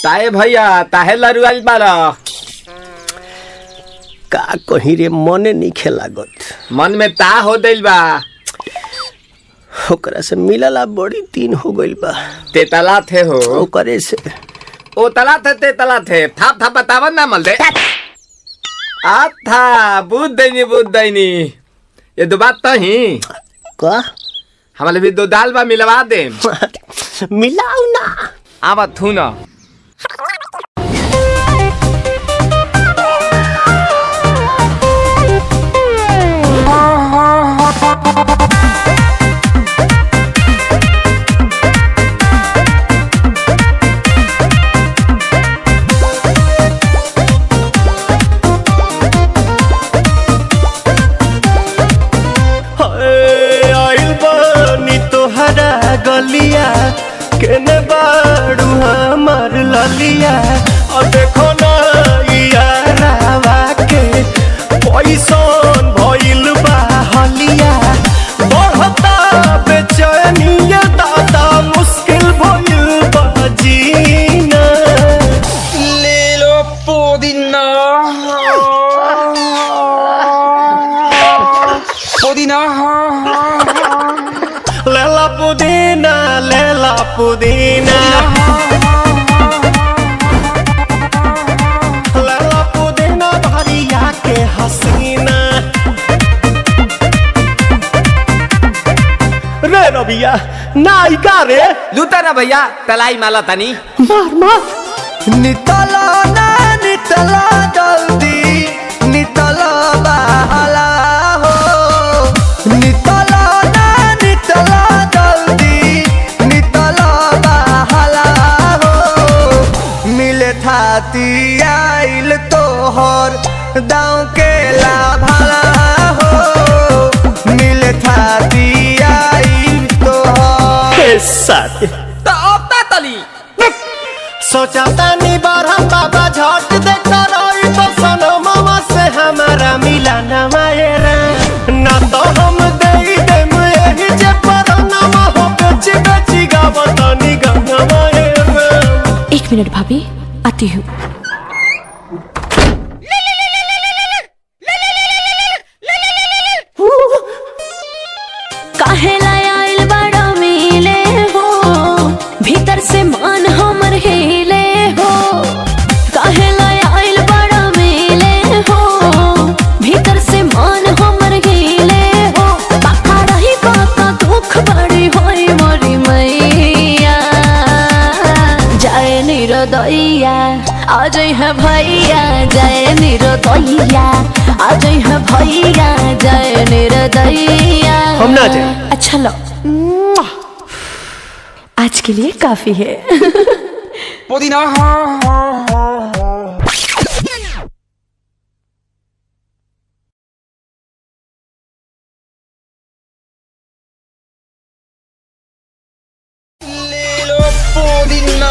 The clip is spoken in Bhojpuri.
ताए भैया ताहे लरुआल बारा का कहीं रे मने नहीं खेलागत। मन में ता हो दिल बा ओकरा से मिलला बड़ी दिन हो गइल बा। ते तला थे हो ओकरे से ओ तला थे ते तला थे थाप थाप बतावन ना मल दे आ था बुद्ध दैनी ये दो बात तो ही का हमारे भी दो दाल बा मिलवा दे मिलाऊ ना आवा थू ना गलिया केने बाड़ू हमार ललिया और देखो ना यारावा के पैसन भइल बा हलिया बढ़ता बेचैनिया दादा मुश्किल भइल बा जीना ले लो पुदीना पुदीना लेला पुदीना लेला पुदीना भरिया के हसीना रे रबिया नायिका रे लूटा ना भैया तलाई माला तनी मार मार नितला ना नितला जल्दी नितला बहाला हो नितला ना नितला थाती आइल तोहर दाँव के लाभाला हो मिले थाती आइल तोहर साथ तो अब ता तली सोचा तानी बारहम बाबा झट देखता रही तो सनो मामा से हमारा मिला ना मायरा ना तो हम दे देम यही जे परनामा हो बेची बेची गावतानी गंगा मायरा। 1 मिनट भाभी आती हूँ। काहेला आइल बड़ा मिले हो भीतर से मान हमर हिले हो काहेला आइल बड़ा मिले हो भीतर से मान हमर हिले हो बाका रही बाका दुख बड़ी होई मोरी मैया जाए निरोदैया आज है भैया जय निरोदैया आज है भैया जय निरोदैया हम ना जाए। अच्छा लो आज के लिए काफी है पुदीना ले लो पुदीना